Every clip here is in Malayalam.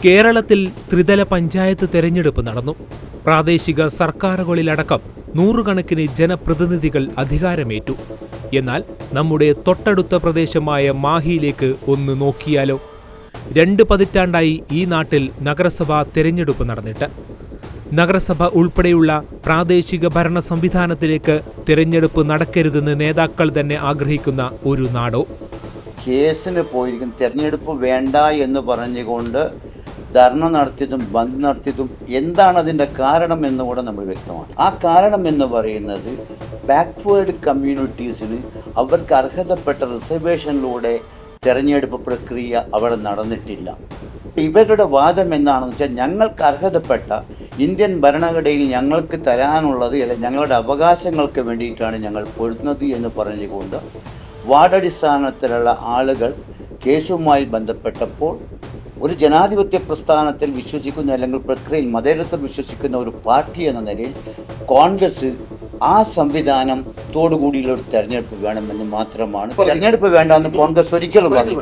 കേരളത്തിൽ ത്രിതല പഞ്ചായത്ത് തെരഞ്ഞെടുപ്പ് നടന്നു. പ്രാദേശിക സർക്കാരുകളിലടക്കം നൂറുകണക്കിന് ജനപ്രതിനിധികൾ അധികാരമേറ്റു. എന്നാൽ നമ്മുടെ തൊട്ടടുത്ത പ്രദേശമായ മാഹിയിലേക്ക് ഒന്ന് നോക്കിയാലോ? 2 പതിറ്റാണ്ടായി ഈ നാട്ടിൽ നഗരസഭാ തെരഞ്ഞെടുപ്പ് നടന്നിട്ട്. നഗരസഭ ഉൾപ്പെടെയുള്ള പ്രാദേശിക ഭരണ സംവിധാനത്തിലേക്ക് തെരഞ്ഞെടുപ്പ് നടക്കരുതെന്ന് നേതാക്കൾ തന്നെ ആഗ്രഹിക്കുന്ന ഒരു നാടോ? കേസിന് പോയിരിക്കും. തെരഞ്ഞെടുപ്പ് വേണ്ട എന്ന് പറഞ്ഞുകൊണ്ട് ധർണ നടത്തിയതും ബന്ദ് നടത്തിയതും എന്താണ് അതിൻ്റെ കാരണം എന്നുകൂടെ നമ്മൾ വ്യക്തമാണ്. ആ കാരണം എന്ന് പറയുന്നത് ബാക്ക്വേർഡ് കമ്മ്യൂണിറ്റീസിന് അവർക്ക് അർഹതപ്പെട്ട റിസർവേഷനിലൂടെ തെരഞ്ഞെടുപ്പ് പ്രക്രിയ അവിടെ നടന്നിട്ടില്ല. ഇവരുടെ വാദം എന്താണെന്ന് വെച്ചാൽ, ഞങ്ങൾക്ക് അർഹതപ്പെട്ട ഇന്ത്യൻ ഭരണഘടനയിൽ ഞങ്ങൾക്ക് തരാനുള്ളത് അല്ലെങ്കിൽ ഞങ്ങളുടെ അവകാശങ്ങൾക്ക് വേണ്ടിയിട്ടാണ് ഞങ്ങൾ പൊരുതുന്നത് എന്ന് പറഞ്ഞുകൊണ്ട് വാർഡടിസ്ഥാനത്തിലുള്ള ആളുകൾ കേസുമായി ബന്ധപ്പെട്ടപ്പോൾ ഒരു ജനാധിപത്യ പ്രസ്ഥാനത്തിൽ വിശ്വസിക്കുന്ന അല്ലെങ്കിൽ പ്രക്രിയയിൽ മതേതരത്വം വിശ്വസിക്കുന്ന ഒരു പാർട്ടി എന്ന നിലയിൽ കോൺഗ്രസ് ആ സംവിധാനത്തോടുകൂടിയുള്ള ഒരു തെരഞ്ഞെടുപ്പ് വേണമെന്ന് മാത്രമാണ്. തെരഞ്ഞെടുപ്പ് വേണ്ടെന്ന് കോൺഗ്രസ് ഒരിക്കലും പറഞ്ഞു.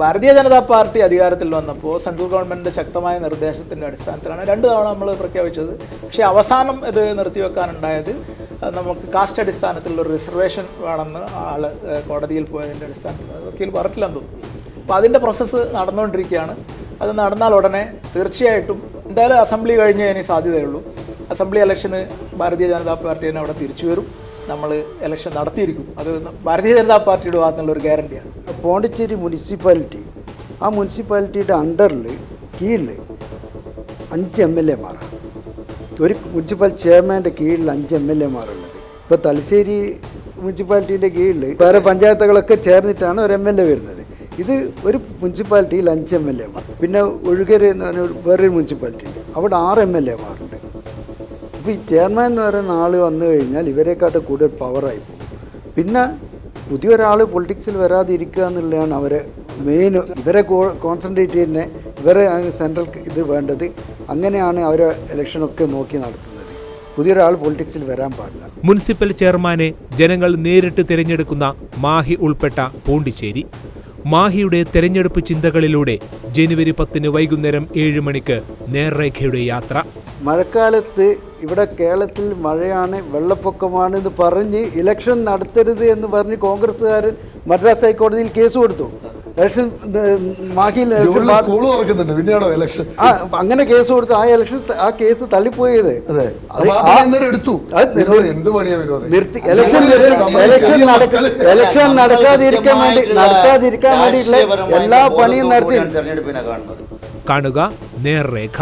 ഭാരതീയ ജനതാ പാർട്ടി അധികാരത്തിൽ വന്നപ്പോൾ സെൻട്രൽ ഗവൺമെൻറ് ശക്തമായ നിർദ്ദേശത്തിൻ്റെ അടിസ്ഥാനത്തിലാണ് 2 തവണ നമ്മൾ പ്രഖ്യാപിച്ചത്. പക്ഷേ അവസാനം ഇത് നിർത്തിവെക്കാനുണ്ടായത് നമുക്ക് കാസ്റ്റ് അടിസ്ഥാനത്തിലുള്ള ഒരു റിസർവേഷൻ വേണമെന്ന് കോടതിയിൽ പോയതിൻ്റെ അടിസ്ഥാനത്തിൽ വക്കീൽ പറഞ്ഞില്ലെന്ന് തോന്നുന്നു. അപ്പോൾ അതിൻ്റെ പ്രോസസ്സ് നടന്നുകൊണ്ടിരിക്കുകയാണ്. അത് നടന്നാൽ ഉടനെ തീർച്ചയായിട്ടും എന്തായാലും അസംബ്ലി കഴിഞ്ഞ് ഇനി സാധ്യതയുള്ളൂ. അസംബ്ലി ഇലക്ഷന് ഭാരതീയ ജനതാ പാർട്ടി തന്നെ അവിടെ തിരിച്ചു വരും. നമ്മൾ ഇലക്ഷൻ നടത്തിയിരിക്കും. അത് ഭാരതീയ ജനതാ പാർട്ടിയുടെ ഭാഗത്തുനിന്നുള്ള ഒരു ഗ്യാരണ്ടിയാണ്. പോണ്ടിച്ചേരി മുനിസിപ്പാലിറ്റി, ആ മുനിസിപ്പാലിറ്റിയുടെ അണ്ടറിൽ കീഴിൽ 5 MLA-മാരാണ്. ഒരു മുനിസിപ്പൽ ചെയർമാൻ്റെ കീഴിൽ 5 MLA-മാരുള്ളത്. ഇപ്പോൾ തലശ്ശേരി മുനിസിപ്പാലിറ്റീൻ്റെ കീഴിൽ വേറെ പഞ്ചായത്തുകളൊക്കെ ചേർന്നിട്ടാണ് ഒരു MLA വരുന്നത്. ഇത് ഒരു മുനിസിപ്പാലിറ്റിയിൽ 5 MLA-മാർ. പിന്നെ ഒഴുകര എന്ന് പറഞ്ഞ വേറൊരു മുനിസിപ്പാലിറ്റി ഉണ്ട്, അവിടെ 6 MLA-മാരുണ്ട്. അപ്പോൾ ഈ ചെയർമാൻ എന്ന് പറയുന്ന ആൾ വന്നു കഴിഞ്ഞാൽ ഇവരെക്കാട്ട് കൂടുതൽ പവറായി പോകും. പിന്നെ പുതിയൊരാൾ പൊളിറ്റിക്സിൽ വരാതിരിക്കുക എന്നുള്ളതാണ് അവരെ മെയിൻ. ഇവരെ കോൺസെൻട്രേറ്റ് ചെയ്യുന്ന ഇവരെ സെൻട്രൽ ഇത് വേണ്ടത്. അങ്ങനെയാണ് അവർ ഇലക്ഷനൊക്കെ നോക്കി നടത്തുന്നത്. പുതിയൊരാൾ പൊളിറ്റിക്സിൽ വരാൻ പാടില്ല. മുനിസിപ്പൽ ചെയർമാനെ ജനങ്ങൾ നേരിട്ട് തിരഞ്ഞെടുക്കുന്ന മാഹി ഉൾപ്പെട്ട പോണ്ടിച്ചേരി. മാഹിയുടെ തെരഞ്ഞെടുപ്പ് ചിന്തകളിലൂടെ ജനുവരി 10 വൈകുന്നേരം 7 മണിക്ക് നേർരേഖയുടെ യാത്ര. മഴക്കാലത്ത് ഇവിടെ കേരളത്തിൽ മഴയാണ്, വെള്ളപ്പൊക്കമാണ് എന്ന് പറഞ്ഞ് ഇലക്ഷൻ നടത്തരുത് എന്ന് പറഞ്ഞ് കോൺഗ്രസ്സുകാരൻ മദ്രാസ് ഹൈക്കോടതിയിൽ കേസ് കൊടുത്തു. ഇലക്ഷൻ മാഹിയിൽ അങ്ങനെ കേസ് കൊടുത്തു. ആ കേസ് തള്ളിപ്പോയത് ഇലക്ഷൻ നടക്കാതിരിക്കാൻ വേണ്ടിയിട്ടുള്ള എല്ലാ പണിയും നടത്തി. കാണുക നേർരേഖ.